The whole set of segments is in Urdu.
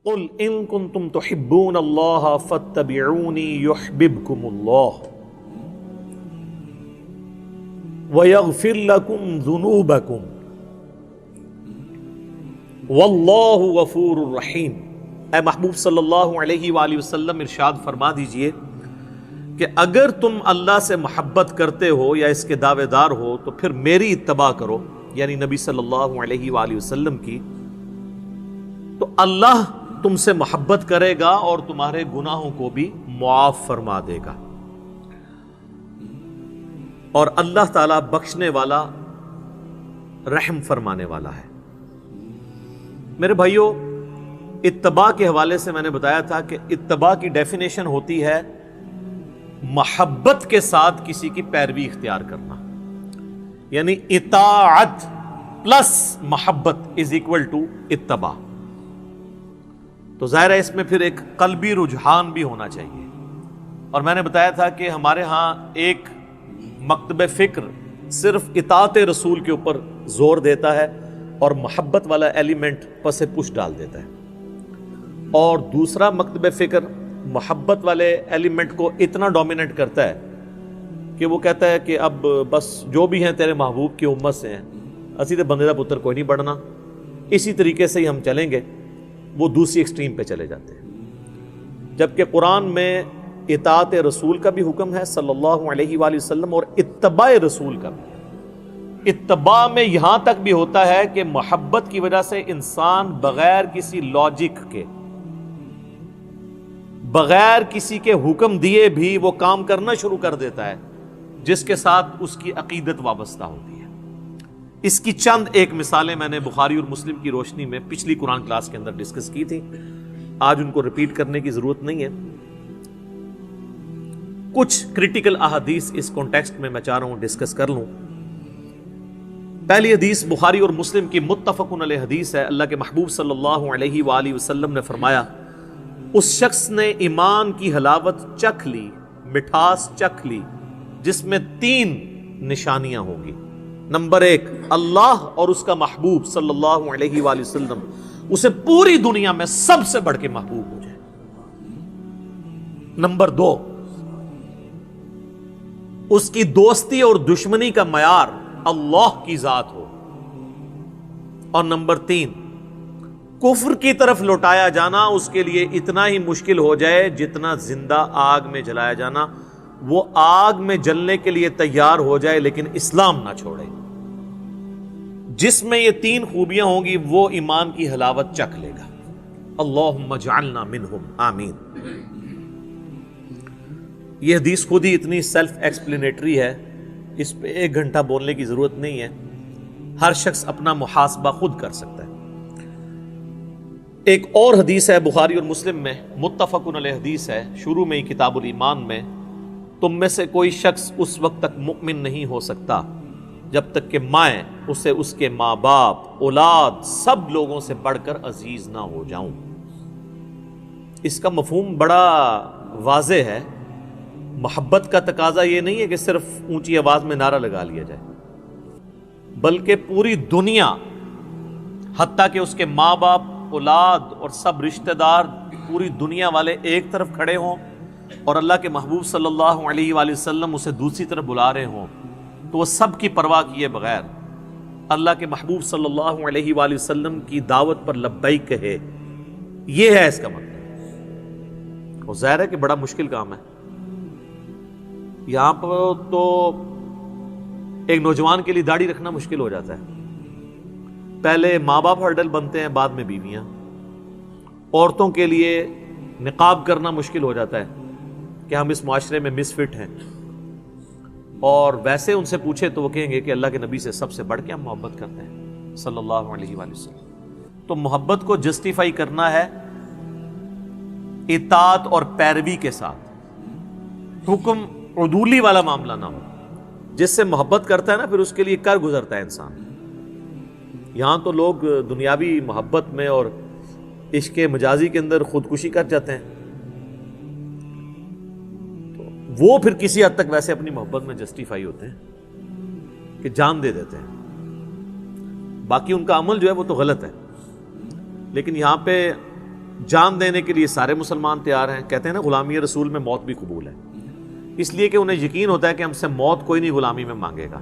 قل ان کنتم تحبون اللہ فاتبعونی یحببکم اللہ ویغفر لکم ذنوبکم واللہ غفور رحیم۔ اے محبوب صلی اللہ علیہ وآلہ وسلم ارشاد فرما دیجئے کہ اگر تم اللہ سے محبت کرتے ہو یا اس کے دعوے دار ہو تو پھر میری اتباع کرو، یعنی نبی صلی اللہ علیہ وآلہ وسلم کی، تو اللہ تم سے محبت کرے گا اور تمہارے گناہوں کو بھی معاف فرما دے گا، اور اللہ تعالیٰ بخشنے والا رحم فرمانے والا ہے۔ میرے بھائیوں، اتباع کے حوالے سے میں نے بتایا تھا کہ اتباع کی ڈیفینیشن ہوتی ہے محبت کے ساتھ کسی کی پیروی اختیار کرنا، یعنی اطاعت پلس محبت از اکول ٹو اتباع۔ تو ظاہر ہے اس میں پھر ایک قلبی رجحان بھی ہونا چاہیے، اور میں نے بتایا تھا کہ ہمارے ہاں ایک مکتب فکر صرف اطاعت رسول کے اوپر زور دیتا ہے اور محبت والا ایلیمنٹ پس پش ڈال دیتا ہے، اور دوسرا مکتب فکر محبت والے ایلیمنٹ کو اتنا ڈومیننٹ کرتا ہے کہ وہ کہتا ہے کہ اب بس جو بھی ہیں تیرے محبوب کی امت سے ہیں، اسی تے بندے دا پتر کوئی نہیں بڑھنا، اسی طریقے سے ہی ہم چلیں گے۔ وہ دوسری ایکسٹریم پہ چلے جاتے ہیں، جبکہ قرآن میں اطاعت رسول کا بھی حکم ہے صلی اللہ علیہ وآلہ وسلم، اور اتباع رسول کا بھی۔ اتباع میں یہاں تک بھی ہوتا ہے کہ محبت کی وجہ سے انسان بغیر کسی لاجک کے، بغیر کسی کے حکم دیے بھی وہ کام کرنا شروع کر دیتا ہے جس کے ساتھ اس کی عقیدت وابستہ ہوتی ہے۔ اس کی چند ایک مثالیں میں نے بخاری اور مسلم کی روشنی میں پچھلی قرآن کلاس کے اندر ڈسکس کی تھی، آج ان کو ریپیٹ کرنے کی ضرورت نہیں ہے۔ کچھ کریٹیکل احادیث اس کانٹیکسٹ میں چاہ رہا ہوں ڈسکس کر لوں۔ پہلی حدیث بخاری اور مسلم کی متفق علیہ حدیث ہے۔ اللہ کے محبوب صلی اللہ علیہ وآلہ وسلم نے فرمایا، اس شخص نے ایمان کی حلاوت چکھ لی، مٹھاس چکھ لی، جس میں 3 نشانیاں ہوں گی۔ نمبر 1، اللہ اور اس کا محبوب صلی اللہ علیہ وآلہ وسلم اسے پوری دنیا میں سب سے بڑھ کے محبوب ہو جائے۔ نمبر 2، اس کی دوستی اور دشمنی کا معیار اللہ کی ذات ہو۔ اور نمبر 3، کفر کی طرف لوٹایا جانا اس کے لیے اتنا ہی مشکل ہو جائے جتنا زندہ آگ میں جلایا جانا، وہ آگ میں جلنے کے لیے تیار ہو جائے لیکن اسلام نہ چھوڑے۔ جس میں یہ 3 خوبیاں ہوں گی وہ ایمان کی حلاوت چکھ لے گا۔ اللہم اجعلنا منہم، آمین۔ یہ حدیث خود ہی اتنی سیلف ایکسپلینیٹری ہے، اس پہ 1 گھنٹہ بولنے کی ضرورت نہیں ہے، ہر شخص اپنا محاسبہ خود کر سکتا ہے۔ ایک اور حدیث ہے بخاری اور مسلم میں، متفق علیہ حدیث ہے، شروع میں ہی کتاب الایمان میں، تم میں سے کوئی شخص اس وقت تک مؤمن نہیں ہو سکتا جب تک کہ میں اسے اس کے ماں باپ، اولاد، سب لوگوں سے بڑھ کر عزیز نہ ہو جاؤں۔ اس کا مفہوم بڑا واضح ہے۔ محبت کا تقاضا یہ نہیں ہے کہ صرف اونچی آواز میں نعرہ لگا لیا جائے، بلکہ پوری دنیا، حتیٰ کہ اس کے ماں باپ، اولاد اور سب رشتہ دار، پوری دنیا والے ایک طرف کھڑے ہوں اور اللہ کے محبوب صلی اللہ علیہ وآلہ وسلم اسے دوسری طرف بلا رہے ہوں، تو وہ سب کی پرواہ کیے بغیر اللہ کے محبوب صلی اللہ علیہ وآلہ وسلم کی دعوت پر لبیک کہے۔ یہ ہے اس کا مطلب۔ اور ظاہر ہے کہ بڑا مشکل کام ہے۔ یہاں پر تو ایک نوجوان کے لیے داڑھی رکھنا مشکل ہو جاتا ہے، پہلے ماں باپ ہرڈل بنتے ہیں، بعد میں بیویاں۔ عورتوں کے لیے نقاب کرنا مشکل ہو جاتا ہے کہ ہم اس معاشرے میں مس فٹ ہیں، اور ویسے ان سے پوچھے تو وہ کہیں گے کہ اللہ کے نبی سے سب سے بڑھ کے ہم محبت کرتے ہیں صلی اللہ علیہ وآلہ وسلم۔ تو محبت کو جسٹیفائی کرنا ہے اطاعت اور پیروی کے ساتھ، حکم عدولی والا معاملہ نہ ہو۔ جس سے محبت کرتا ہے نا، پھر اس کے لیے کر گزرتا ہے انسان۔ یہاں تو لوگ دنیاوی محبت میں اور عشق مجازی کے اندر خودکشی کر جاتے ہیں، تو وہ پھر کسی حد تک ویسے اپنی محبت میں جسٹیفائی ہوتے ہیں کہ جان دے دیتے ہیں، باقی ان کا عمل جو ہے وہ تو غلط ہے۔ لیکن یہاں پہ جان دینے کے لیے سارے مسلمان تیار ہیں. کہتے ہیں نا غلامی رسول میں موت بھی قبول ہے، اس لیے کہ انہیں یقین ہوتا ہے کہ ہم سے موت کوئی نہیں غلامی میں مانگے گا.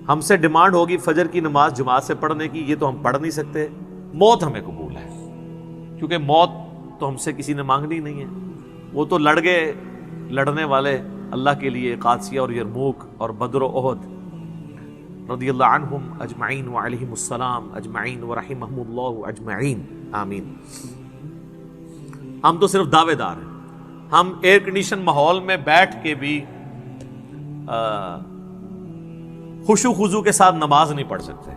ہم سے ڈیمانڈ ہوگی فجر کی نماز جماعت سے پڑھنے کی، یہ تو ہم پڑھ نہیں سکتے. موت ہمیں قبول ہے کیونکہ موت تو ہم سے کسی نے مانگنی نہیں ہے. وہ تو لڑ گئے لڑنے والے اللہ کے لیے قادسیہ اور یرموک اور بدر و احد رضی اللہ عنہم اجمعین وعلیہم السلام اجمعین ورحمہم اللہ اجمعین آمین. ہم تو صرف دعوے دار ہیں. ہم ایئر کنڈیشن ماحول میں بیٹھ کے بھی خشوع خضوع کے ساتھ نماز نہیں پڑھ سکتے.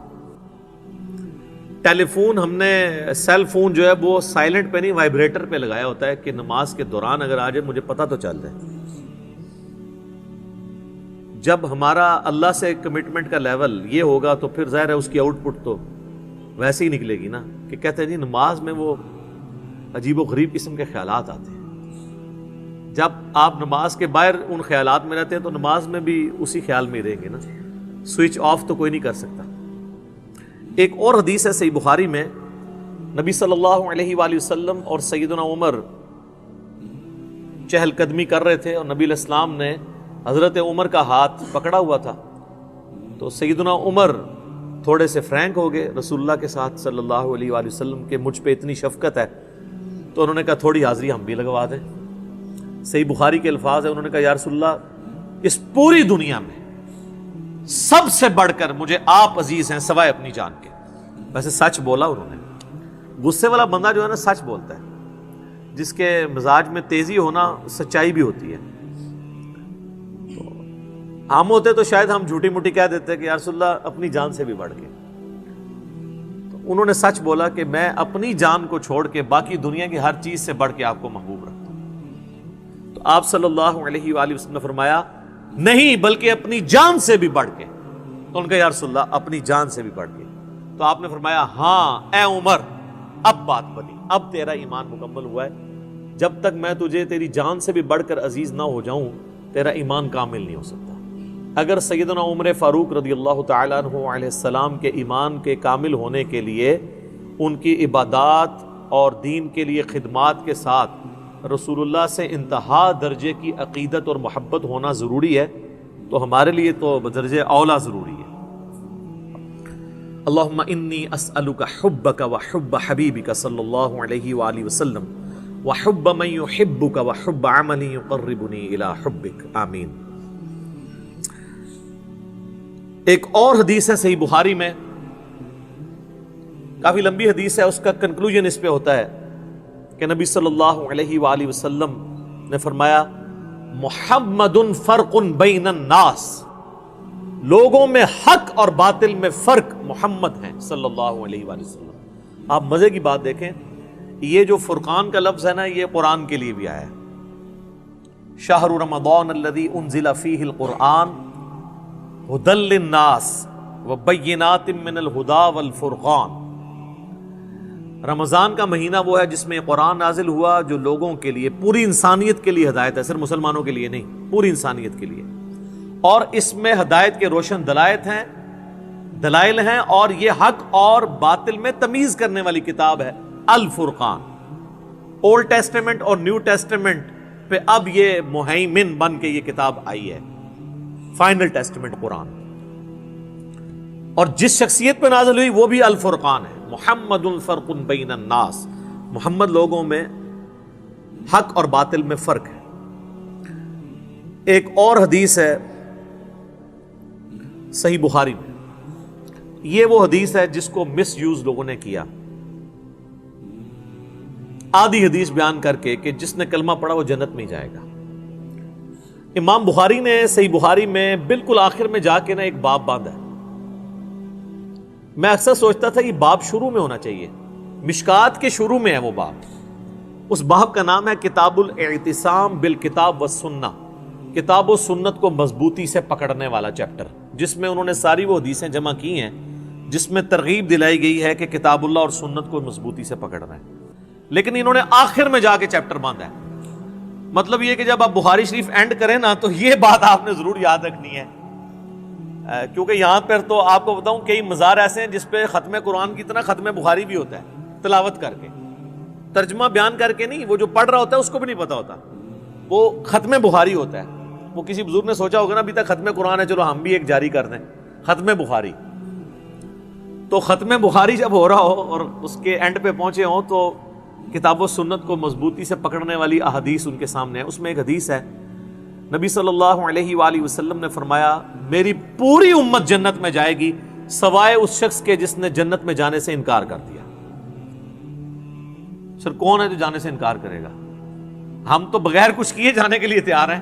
ٹیلی فون ہم نے سیل فون جو ہے وہ سائلنٹ پہ نہیں وائبریٹر پہ لگایا ہوتا ہے کہ نماز کے دوران اگر آ جائے مجھے پتہ تو چل جائے. جب ہمارا اللہ سے کمٹمنٹ کا لیول یہ ہوگا تو پھر ظاہر ہے اس کی آؤٹ پٹ تو ویسے ہی نکلے گی نا کہ کہتے ہیں جی نماز میں وہ عجیب و غریب قسم کے خیالات آتے ہیں. جب آپ نماز کے باہر ان خیالات میں رہتے ہیں تو نماز میں بھی اسی خیال میں ہی رہیں گے نا. سوئچ آف تو کوئی نہیں کر سکتا. ایک اور حدیث ہے صحیح بخاری میں، نبی صلی اللہ علیہ وآلہ وسلم اور سیدنا عمر چہل قدمی کر رہے تھے اور نبی علیہ السلام نے حضرت عمر کا ہاتھ پکڑا ہوا تھا. تو سیدنا عمر تھوڑے سے فرینک ہو گئے رسول اللہ کے ساتھ صلی اللہ علیہ وآلہ وسلم کہ مجھ پہ اتنی شفقت ہے، تو انہوں نے کہا تھوڑی حاضری ہم بھی لگوا دیں. صحیح بخاری کے الفاظ ہیں، انہوں نے کہا یا رسول اللہ اس پوری دنیا میں سب سے بڑھ کر مجھے آپ عزیز ہیں سوائے اپنی جان کے. ویسے سچ بولا انہوں نے. غصے والا بندہ جو ہے نا سچ بولتا ہے، جس کے مزاج میں تیزی ہونا سچائی بھی ہوتی ہے. تو ہم ہوتے تو شاید ہم جھوٹی موٹی کہہ دیتے کہ یا رسول اللہ اپنی جان سے بھی بڑھ کے. تو انہوں نے سچ بولا کہ میں اپنی جان کو چھوڑ کے باقی دنیا کی ہر چیز سے بڑھ کے آپ کو محبوب رکھتا ہوں. تو آپ صلی اللہ علیہ وآلہ وسلم نے فرمایا نہیں بلکہ اپنی جان سے بھی بڑھ کے. تو ان کا یا رسول اللہ اپنی جان سے بھی بڑھ کے. تو آپ نے فرمایا ہاں اے عمر اب بات بنی، اب تیرا ایمان مکمل ہوا ہے. جب تک میں تجھے تیری جان سے بھی بڑھ کر عزیز نہ ہو جاؤں تیرا ایمان کامل نہیں ہو سکتا. اگر سیدنا عمر فاروق رضی اللہ تعالیٰ عنہ علیہ السلام کے ایمان کے کامل ہونے کے لیے ان کی عبادات اور دین کے لیے خدمات کے ساتھ رسول اللہ سے انتہا درجے کی عقیدت اور محبت ہونا ضروری ہے، تو ہمارے لیے تو بدرجہ اولا ضروری ہے. اللہم انی اسألک حبک وحب حبیبک صلی اللہ علیہ وآلہ وسلم وحب من یحبک وحب عمل یقربنی الی حبک آمین. ایک اور حدیث ہے صحیح بخاری میں، کافی لمبی حدیث ہے، اس کا کنکلوژن اس پہ ہوتا ہے کہ نبی صلی اللہ علیہ وآلہ وسلم نے فرمایا محمد فرق بین الناس، لوگوں میں حق اور باطل میں فرق محمد ہیں صلی اللہ علیہ وآلہ وسلم. آپ مزے کی بات دیکھیں، یہ جو فرقان کا لفظ ہے نا یہ قرآن کے لیے بھی آیا ہے. شہر رمضان الذی انزل فیہ القرآن ھدی للناس وبینات من الھدی والفرقان. رمضان کا مہینہ وہ ہے جس میں قرآن نازل ہوا جو لوگوں کے لیے، پوری انسانیت کے لیے ہدایت ہے، صرف مسلمانوں کے لیے نہیں، پوری انسانیت کے لیے. اور اس میں ہدایت کے روشن دلائل ہیں اور یہ حق اور باطل میں تمیز کرنے والی کتاب ہے الفرقان. اولڈ ٹیسٹمنٹ اور نیو ٹیسٹمنٹ پہ اب یہ مہیمن بن کے یہ کتاب آئی ہے، فائنل ٹیسٹمنٹ قرآن. اور جس شخصیت پہ نازل ہوئی وہ بھی الفرقان ہے. محمد فرق بین الناس، محمد لوگوں میں حق اور باطل میں فرق ہے. ایک اور حدیث ہے صحیح بخاری میں، یہ وہ حدیث ہے جس کو مس یوز لوگوں نے کیا، آدھی حدیث بیان کر کے کہ جس نے کلمہ پڑھا وہ جنت میں جائے گا. امام بخاری نے صحیح بخاری میں بالکل آخر میں جا کے نا ایک باب باندھا ہے. میں اکثر سوچتا تھا یہ باب شروع میں ہونا چاہیے، مشکات کے شروع میں ہے وہ باب. اس باب کا نام ہے کتاب الاعتصام بالکتاب والسنہ، کتاب و سنت کو مضبوطی سے پکڑنے والا چیپٹر، جس میں انہوں نے ساری وہ حدیثیں جمع کی ہیں جس میں ترغیب دلائی گئی ہے کہ کتاب اللہ اور سنت کو مضبوطی سے پکڑنا ہے. لیکن انہوں نے آخر میں جا کے چیپٹر باندھا ہے. مطلب یہ کہ جب آپ بخاری شریف اینڈ کریں نا تو یہ بات آپ نے ضرور یاد رکھنی ہے، کیونکہ یہاں پر تو آپ کو بتاؤں کئی مزار ایسے ہیں جس پہ ختم قرآن کی طرح ختم بخاری بھی ہوتا ہے تلاوت کر کے. ترجمہ بیان کر کے نہیں، وہ جو پڑھ رہا ہوتا ہے اس کو بھی نہیں پتا ہوتا، وہ ختم بخاری ہوتا ہے۔ وہ کسی بزرگ نے سوچا ہوگا نا ابھی تک ختم قرآن ہے، چلو ہم بھی ایک جاری کر دیں، ختم بخاری۔ تو ختم بخاری جب ہو رہا ہو اور اس کے اینڈ پہ پہنچے ہوں تو کتاب و سنت کو مضبوطی سے پکڑنے والی احادیث ان کے سامنے ہے۔ اس میں ایک حدیث ہے، نبی صلی اللہ علیہ وآلہ وسلم نے فرمایا میری پوری امت جنت میں جائے گی سوائے اس شخص کے جس نے جنت میں جانے سے انکار کر دیا۔ سر کون ہے جو جانے سے انکار کرے گا؟ ہم تو بغیر کچھ کیے جانے کے لیے تیار ہیں،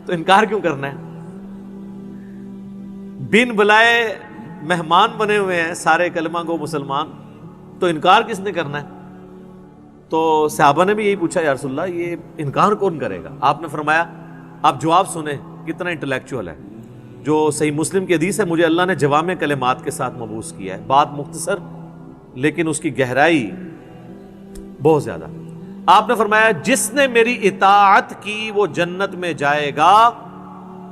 تو انکار کیوں کرنا ہے؟ بن بلائے مہمان بنے ہوئے ہیں سارے کلمہ گو مسلمان، تو انکار کس نے کرنا ہے؟ تو صحابہ نے بھی یہی پوچھا، یا رسول اللہ یہ انکار کون کرے گا؟ آپ نے فرمایا آپ جواب سنیں کتنا انٹلیکچوئل ہے۔ جو صحیح مسلم کی حدیث ہے، مجھے اللہ نے جوامع کلمات کے ساتھ مبعوث کیا ہے، بات مختصر لیکن اس کی گہرائی بہت زیادہ۔ آپ نے فرمایا جس نے میری اطاعت کی وہ جنت میں جائے گا،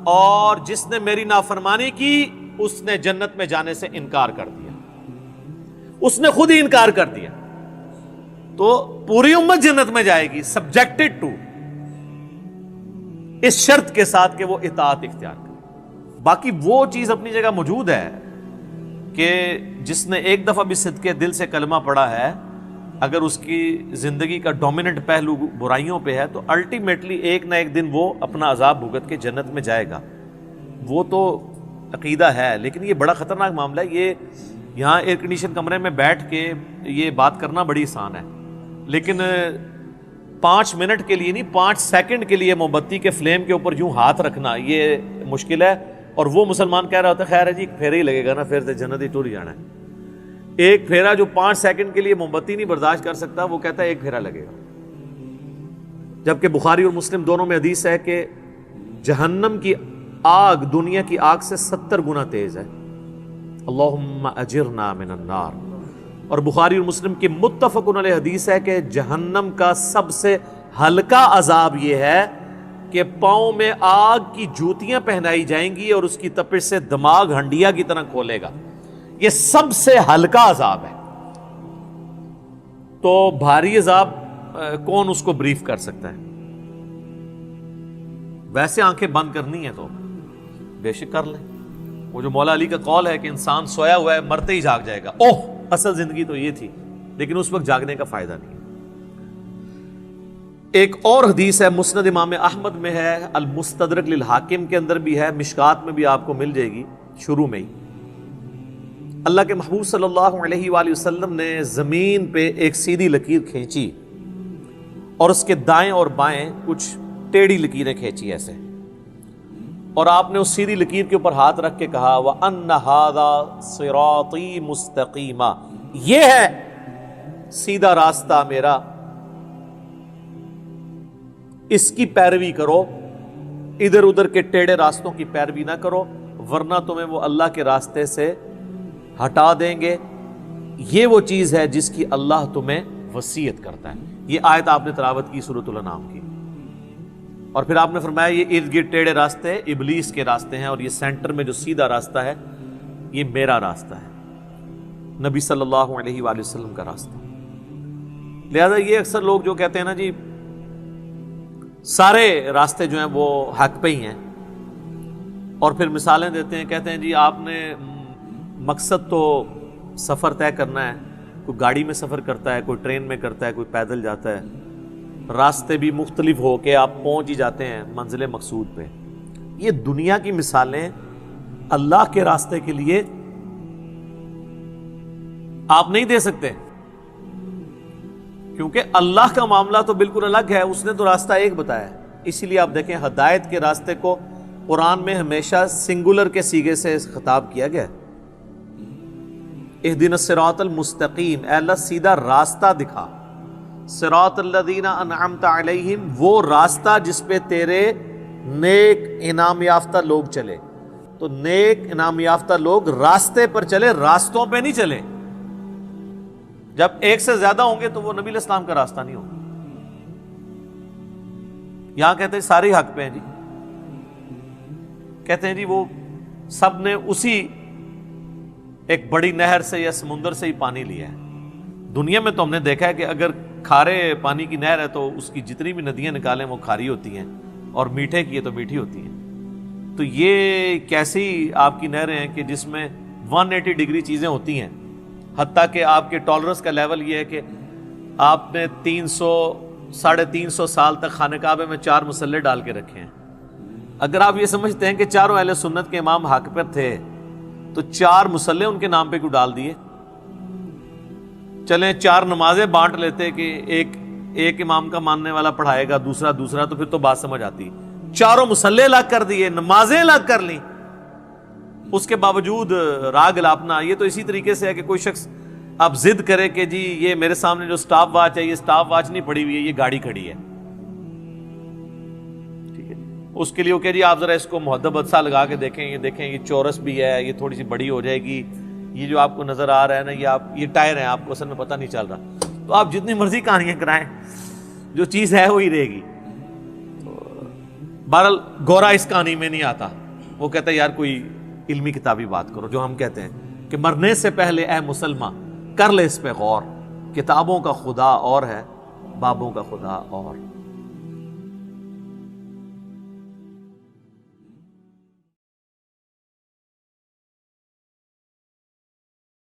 اور جس نے میری نافرمانی کی اس نے جنت میں جانے سے انکار کر دیا۔ اس نے خود ہی انکار کر دیا، تو پوری امت جنت میں جائے گی سبجیکٹڈ ٹو، اس شرط کے ساتھ کہ وہ اطاعت اختیار کرے۔ باقی وہ چیز اپنی جگہ موجود ہے کہ جس نے ایک دفعہ بھی صدقے دل سے کلمہ پڑھا ہے، اگر اس کی زندگی کا ڈومیننٹ پہلو برائیوں پہ ہے تو الٹیمیٹلی ایک نہ ایک دن وہ اپنا عذاب بھگت کے جنت میں جائے گا۔ وہ تو عقیدہ ہے، لیکن یہ بڑا خطرناک معاملہ ہے۔ یہ یہاں ایئر کنڈیشن کمرے میں بیٹھ کے یہ بات کرنا بڑی آسان ہے، لیکن 5 منٹ کے لیے نہیں، 5 سیکنڈ کے لیے موم بتی کے فلیم کے اوپر یوں ہاتھ رکھنا یہ مشکل ہے۔ اور وہ مسلمان کہہ رہا ہوتا ہے خیر ہے جی ایک پھیرا ہی لگے گا نا، پھر تو جنت ہی ٹور ہی جانا ہے۔ ایک پھیرا جو 5 سیکنڈ کے لیے موم بتی نہیں برداشت کر سکتا، وہ کہتا ہے ایک پھیرا لگے گا۔ جبکہ بخاری اور مسلم دونوں میں حدیث ہے کہ جہنم کی آگ دنیا کی آگ سے 70 گنا تیز ہے۔ اللہم اجرنا من النار۔ اور بخاری اور مسلم کی متفق علیہ حدیث ہے کہ جہنم کا سب سے ہلکا عذاب یہ ہے کہ پاؤں میں آگ کی جوتیاں پہنائی جائیں گی اور اس کی تپش سے دماغ ہنڈیا کی طرح کھولے گا۔ یہ سب سے ہلکا عذاب ہے۔ تو بھاری عذاب کون اس کو بریف کر سکتا ہے؟ ویسے آنکھیں بند کرنی ہے تو بے شک کر لیں۔ وہ جو مولا علی کا قول ہے کہ انسان سویا ہوا ہے مرتے ہی جاگ جائے گا، اوہ اصل زندگی تو یہ تھی، لیکن اس وقت جاگنے کا فائدہ نہیں۔ ایک اور حدیث ہے، مسند امام احمد میں ہے، المستدرک للحاکم کے اندر بھی ہے، مشکات میں بھی آپ کو مل جائے گی شروع میں ہی۔ اللہ کے محبوب صلی اللہ علیہ وآلہ وسلم نے زمین پہ ایک سیدھی لکیر کھینچی اور اس کے دائیں اور بائیں کچھ ٹیڑھی لکیریں کھینچی ایسے، اور آپ نے اس سیدھی لکیر کے اوپر ہاتھ رکھ کے کہا وَأَنَّ هَذَا صِرَاطِي مُسْتَقِيمًا، یہ ہے سیدھا راستہ میرا، اس کی پیروی کرو، ادھر ادھر کے ٹیڑھے راستوں کی پیروی نہ کرو، ورنہ تمہیں وہ اللہ کے راستے سے ہٹا دیں گے۔ یہ وہ چیز ہے جس کی اللہ تمہیں وصیت کرتا ہے۔ یہ آیت آپ نے تلاوت کی سورۃ الانعام کی، اور پھر آپ نے فرمایا یہ ارد گرد ٹیڑھے راستے ابلیس کے راستے ہیں، اور یہ سینٹر میں جو سیدھا راستہ ہے یہ میرا راستہ ہے، نبی صلی اللہ علیہ وآلہ وسلم کا راستہ۔ لہذا یہ اکثر لوگ جو کہتے ہیں نا جی سارے راستے جو ہیں وہ حق پہ ہی ہیں، اور پھر مثالیں دیتے ہیں، کہتے ہیں جی آپ نے مقصد تو سفر طے کرنا ہے، کوئی گاڑی میں سفر کرتا ہے، کوئی ٹرین میں کرتا ہے، کوئی پیدل جاتا ہے، راستے بھی مختلف ہو کے آپ پہنچ ہی جاتے ہیں منزل مقصود پہ۔ یہ دنیا کی مثالیں اللہ کے راستے کے لیے آپ نہیں دے سکتے، کیونکہ اللہ کا معاملہ تو بالکل الگ ہے، اس نے تو راستہ ایک بتایا ہے۔ اسی لیے آپ دیکھیں ہدایت کے راستے کو قرآن میں ہمیشہ سنگولر کے صیغے سے خطاب کیا گیا ہے، اہدنا الصراط المستقیم، اے اللہ سیدھا راستہ دکھا، صراط الذین انعمت علیہم، وہ راستہ جس پہ تیرے نیک انعام یافتہ لوگ چلے۔ تو نیک انعام یافتہ لوگ راستے پر چلے، راستوں پہ نہیں چلے۔ جب ایک سے زیادہ ہوں گے تو وہ نبی علیہ السلام کا راستہ نہیں ہوگا۔ یہاں کہتے ہیں سارے حق پہ ہیں جی، کہتے ہیں جی وہ سب نے اسی ایک بڑی نہر سے یا سمندر سے ہی پانی لیا ہے۔ دنیا میں تو ہم نے دیکھا ہے کہ اگر کھارے پانی کی نہر ہے تو اس کی جتنی بھی ندیاں نکالیں وہ کھاری ہوتی ہیں، اور میٹھے کی ہے تو میٹھی ہوتی ہیں. تو یہ کیسی آپ کی نہریں ہیں کہ جس میں 180 ڈگری چیزیں ہوتی ہیں، حتیٰ کہ آپ کے ٹالرنس کا لیول یہ ہے کہ آپ نے 300-350 سال تک خانہ کعبے میں 4 مصلے ڈال کے رکھے ہیں. اگر آپ یہ سمجھتے ہیں کہ چاروں اہل سنت کے امام حق پر تھے تو 4 مصلے ان کے نام پہ کیوں ڈال دیے؟ چلیں 4 نمازیں بانٹ لیتے کہ ایک امام کا ماننے والا پڑھائے گا، دوسرا، تو پھر تو بات سمجھ آتی. 4 مصلے الگ کر دیے، نمازیں الگ کر لیں، اس کے باوجود راگ الاپنا. یہ تو اسی طریقے سے ہے کہ کوئی شخص اب ضد کرے کہ جی یہ میرے سامنے جو سٹاپ واچ ہے، یہ سٹاپ واچ نہیں پڑی ہوئی ہے، یہ گاڑی کھڑی ہے. ٹھیک ہے، اس کے لیے وہ کہ جی آپ ذرا اس کو محدبت سا لگا کے دیکھیں، یہ چورس بھی ہے، یہ تھوڑی سی بڑی ہو جائے گی، یہ جو آپ کو نظر آ رہا ہے نا یہ ٹائر ہیں، آپ کو اصل میں پتہ نہیں چل رہا. تو آپ جتنی مرضی کہانیاں کرائیں، جو چیز ہے وہی رہے گی. بہرحال گورا اس کہانی میں نہیں آتا. وہ کہتا ہے یار کوئی علمی کتابی بات کرو، جو ہم کہتے ہیں کہ مرنے سے پہلے اے مسلمان کر لے اس پہ غور، کتابوں کا خدا اور ہے، بابوں کا خدا اور.